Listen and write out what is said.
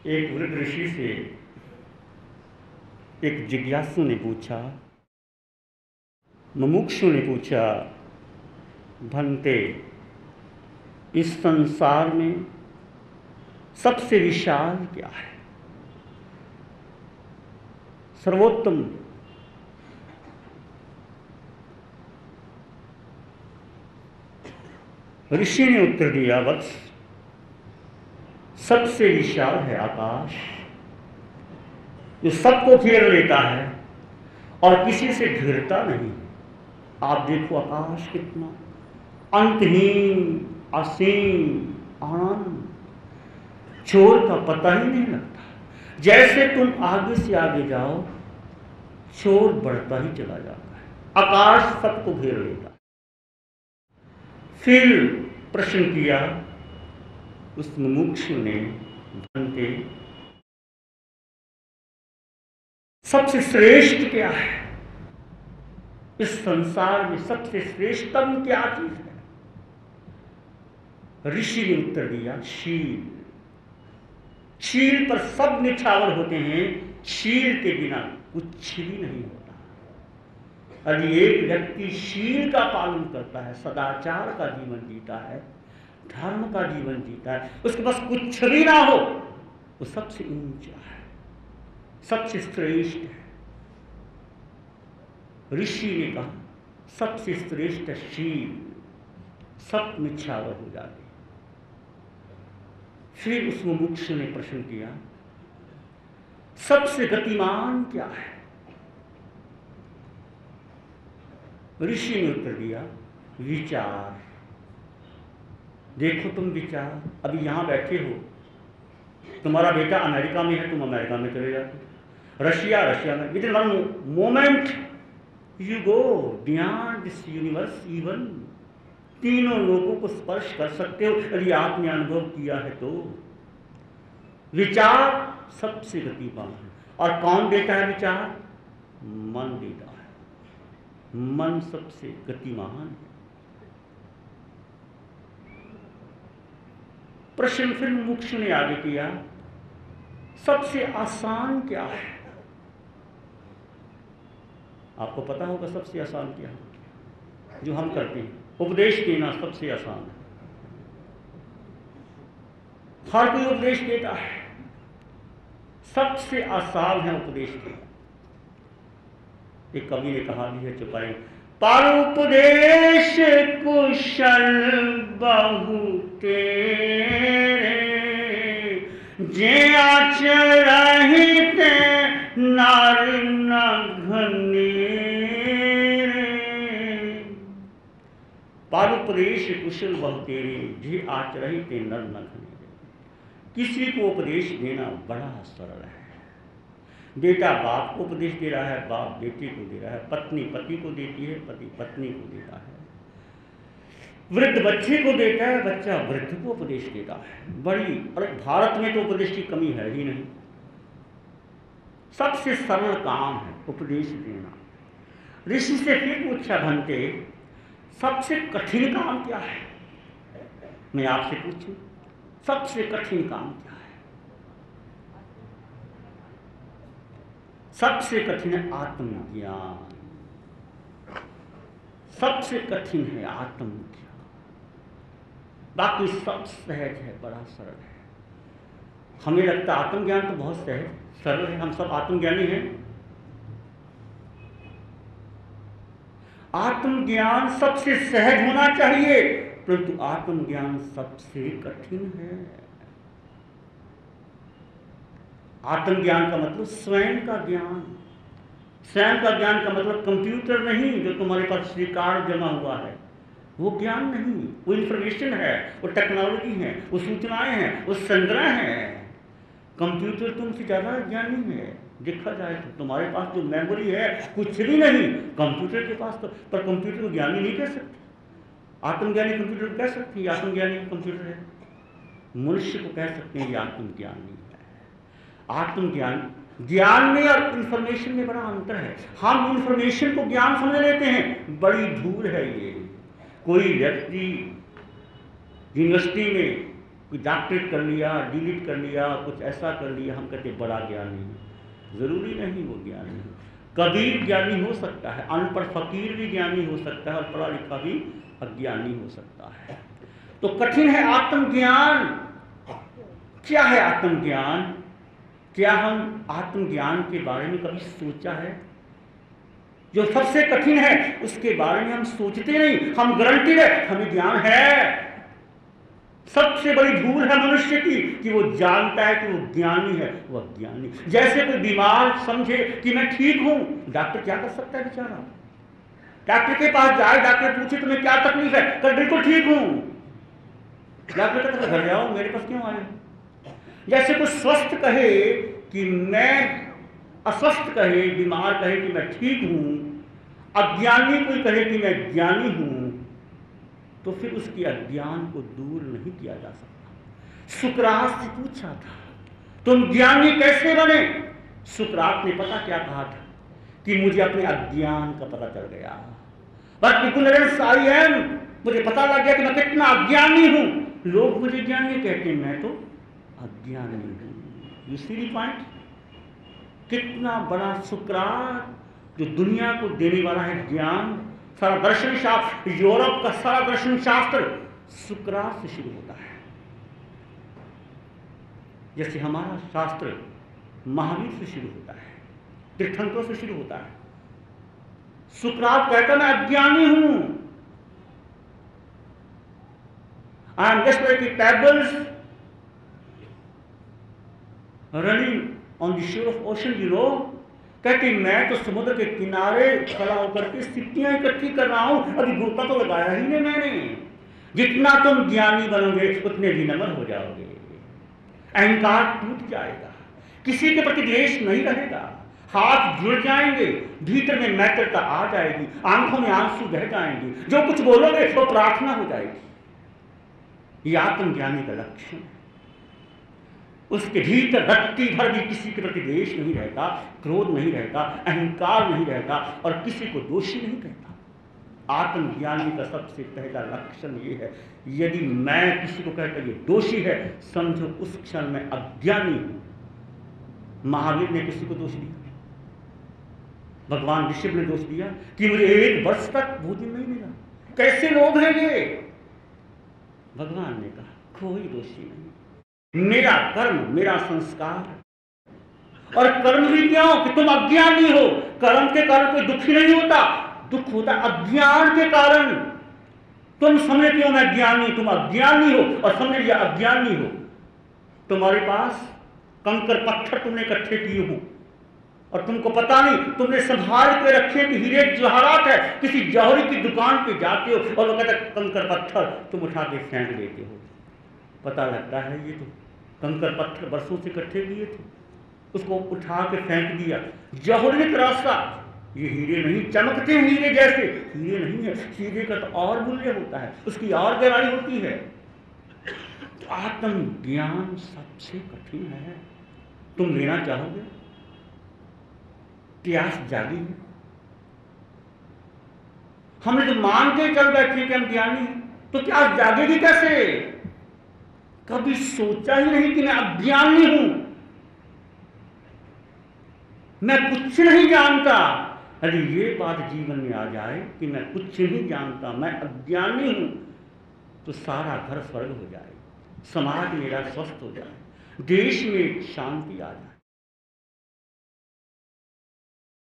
एक वृद्ध ऋषि से एक जिज्ञासु ने पूछा, मुमुक्षु ने पूछा, भंते, इस संसार में सबसे विशाल क्या है, सर्वोत्तम? ऋषि ने उत्तर दिया, वत्स, सबसे विशाल है आकाश, जो सबको घेर लेता है और किसी से घिरता नहीं। आप देखो आकाश कितना अंतहीन, असीम, आनंद, छोर का पता ही नहीं लगता। जैसे तुम आगे से आगे जाओ, छोर बढ़ता ही चला जाता है। आकाश सबको घेर लेता है। फिर प्रश्न किया उस मुमुक्षु ने, भंते, सबसे श्रेष्ठ क्या है? इस संसार में सबसे श्रेष्ठतम क्या चीज है? ऋषि ने उत्तर दिया, शील। शील पर सब निछावर होते हैं। शील के बिना कुछ भी नहीं होता। यदि एक व्यक्ति शील का पालन करता है, सदाचार का जीवन जीता है, धर्म का जीवन जीता है, उसके पास कुछ भी ना हो, वो सबसे ऊंचा है, सबसे श्रेष्ठ है। ऋषि ने कहा सबसे श्रेष्ठ शील, सब निछावर हो जाते। फिर उस मुमुक्षु ने प्रश्न किया, सबसे गतिमान क्या है? ऋषि ने उत्तर दिया, विचार। देखो तुम विचार, अभी यहां बैठे हो, तुम्हारा बेटा अमेरिका में है, तुम अमेरिका में चले जाते, रशिया में, with in one moment you go beyond this universe. Even तीनों लोगों को स्पर्श कर सकते हो यदि आपने अनुभव किया है तो। विचार सबसे गतिमान है। और कौन देता है विचार? मन देता है। मन सबसे गतिमान है। प्रश्न फिर मुमुक्षु ने आगे किया, सबसे आसान क्या है? आपको पता होगा सबसे आसान क्या है? जो हम करते हैं, उपदेश देना सबसे आसान है। हर कोई उपदेश देता है, सबसे आसान है उपदेश देना। एक कवि ने कहा भी है, चुपाई, पर उपदेश कुशल बहु तेरे, जे आचरहित नार न घनेरे। पर उपदेश कुशल बहु तेरे, जे आचरहित नर न घनेरे। किसी को उपदेश देना बड़ा सरल है। बेटा बाप को उपदेश दे रहा है, बाप बेटे को दे रहा है, पत्नी पति को देती है, पति पत्नी को देता है, वृद्ध बच्चे को देता है, बच्चा वृद्ध को उपदेश देता है। बड़ी, और भारत में तो उपदेश की कमी है ही नहीं। सबसे सरल काम है उपदेश देना। ऋषि से फिर पूछा, भंते, सबसे कठिन काम क्या है? मैं आपसे पूछूं, सबसे कठिन काम क्या है? सबसे कठिन है आत्मज्ञान। सबसे कठिन है आत्मज्ञान। बाकी सब सहज है, बड़ा सरल है। हमें लगता है आत्मज्ञान तो बहुत सहज सरल है, हम सब आत्मज्ञानी हैं। आत्मज्ञान सबसे सहज होना चाहिए, परंतु आत्मज्ञान सबसे कठिन है। आत्मज्ञान का मतलब स्वयं का ज्ञान। स्वयं का ज्ञान का मतलब कंप्यूटर नहीं जो तुम्हारे पास रिकॉर्ड जमा हुआ है, वो ज्ञान नहीं, वो इंफॉर्मेशन है, वो टेक्नोलॉजी है, वो सूचनाएं हैं, वो संग्रह है। कंप्यूटर तुमसे ज्यादा ज्ञानी है। देखा जाए तो तुम्हारे पास जो मेमोरी है कुछ भी नहीं कंप्यूटर के पास तो, पर कंप्यूटर को ज्ञानी नहीं कह सकते। आत्मज्ञानी कंप्यूटर को कह सकते हैं आत्मज्ञानी कंप्यूटर है। मनुष्य को कह सकते हैं ये आत्मज्ञानी है। आत्मज्ञान, ज्ञान में और इंफॉर्मेशन में बड़ा अंतर है। हम इंफॉर्मेशन को ज्ञान समझ लेते हैं, बड़ी धूल है ये। कोई व्यक्ति यूनिवर्सिटी में कोई डॉक्टरेट कर लिया, डीलिट कर लिया, कुछ ऐसा कर लिया, हम कहते बड़ा ज्ञानी है। जरूरी नहीं वो ज्ञानी है। कबीर ज्ञानी हो सकता है, अनपढ़ फकीर भी ज्ञानी हो सकता है, और पढ़ा लिखा भी अज्ञानी हो सकता है। तो कठिन है आत्मज्ञान। क्या है आत्मज्ञान? क्या हम आत्मज्ञान के बारे में कभी सोचा है? जो सबसे कठिन है उसके बारे में हम सोचते नहीं। हम गारंटीड है हमें ज्ञान है। सबसे बड़ी भूल है मनुष्य की कि वो जानता है कि वो ज्ञानी है, वो अज्ञानी। जैसे कोई बीमार समझे कि मैं ठीक हूं, डॉक्टर क्या कर सकता है बेचारा? डॉक्टर के पास जाए, डॉक्टर पूछे तुम्हें क्या तकलीफ है, कल बिल्कुल ठीक हूं। डॉक्टर कहता है घर जाओ, मेरे पास क्यों आए? जैसे कोई स्वस्थ कहे कि मैं अस्वस्थ कहे, बीमार कहे कि मैं ठीक हूं, अज्ञानी कोई कहे कि मैं ज्ञानी हूं, तो फिर उसके अज्ञान को दूर नहीं किया जा सकता। सुकरात से पूछा था तुम ज्ञानी कैसे बने? सुकरात ने पता क्या कहा था कि मुझे अपने अज्ञान का पता चल गया। बट इग्नोरेंस आई एम, मुझे पता लग गया कि मैं कितना अज्ञानी हूं। लोग मुझे ज्ञानी कहते हैं, मैं तो अज्ञानी हूं। You see the point? कितना बड़ा सुकरात जो दुनिया को देने वाला है ज्ञान। सारा दर्शन शास्त्र, यूरोप का सारा दर्शन शास्त्र सुकरात से शुरू होता है। जैसे हमारा शास्त्र महावीर से शुरू होता है, तीर्थंकरों से शुरू होता है। सुकरात कहता मैं अज्ञानी हूं। I am just like pebbles running on the shore of ocean, you know. कहती मैं तो समुद्र के किनारे खड़ा होकर के सिट्टियां इकट्ठी कर रहा हूं, अभी गोता तो लगाया ही नहीं मैंने। जितना तुम ज्ञानी बनोगे उतने विनम्र हो जाओगे, अहंकार टूट जाएगा, किसी के प्रति द्वेष नहीं रहेगा, हाथ जुड़ जाएंगे, भीतर में मैत्रता आ जाएगी, आंखों में आंसू बह जाएंगे, जो कुछ बोलोगे वो प्रार्थना हो जाएगी। यह आत्मज्ञानी का लक्षण है। उसके भीतर रत्ती भर भी किसी के प्रति द्वेष नहीं रहता, क्रोध नहीं रहता, अहंकार नहीं रहता, और किसी को दोषी नहीं कहता। आत्मज्ञानी का सबसे पहला लक्षण ये है, यदि मैं किसी को कहता ये दोषी है, समझो उस क्षण में अज्ञानी हूं। महावीर ने किसी को दोष दिया, भगवान ऋषभ ने दोष दिया कि मुझे 1 वर्ष तक भोजन नहीं मिला। कैसे लोग हैं ये? भगवान ने कहा कोई दोषी नहीं, मेरा कर्म, मेरा संस्कार। और कर्म भी क्यों? कि तुम अज्ञानी हो। कर्म के कारण कोई दुखी नहीं होता, दुख होता अज्ञान के कारण। तुम समझते हो मैं ज्ञानी, तुम अज्ञानी हो, और समझ लिया अज्ञानी हो। तुम्हारे पास कंकर पत्थर तुमने इकट्ठे किए हो और तुमको पता नहीं, तुमने संभाल के रखे कि हीरे जवाहरात है। किसी जौहरी की दुकान पे जाते हो और वो कहता है कंकर पत्थर, तुम उठा के फेंक देते हो। पता लगता है ये तो कंकर पत्थर बरसों से इकट्ठे किए थे, उसको उठा के फेंक दिया। जौहरी का रास्ता, ये हीरे नहीं, चमकते हैं हीरे जैसे, हीरे नहीं है। हीरे का तो और मूल्य होता है, उसकी और गहराई होती है। तो आत्मज्ञान सबसे कठिन है। तुम लेना चाहोगे? प्यास जागी है। हमने तो मान के चल बैठे कि हम ज्ञानी हैं, तो प्यास जागेगी कैसे? कभी सोचा ही नहीं कि मैं अज्ञानी हूं, मैं कुछ नहीं जानता। अरे ये बात जीवन में आ जाए कि मैं कुछ नहीं जानता, मैं अज्ञानी हूं, तो सारा घर स्वर्ग हो जाए, समाज मेरा स्वस्थ हो जाए, देश में शांति आ जाए।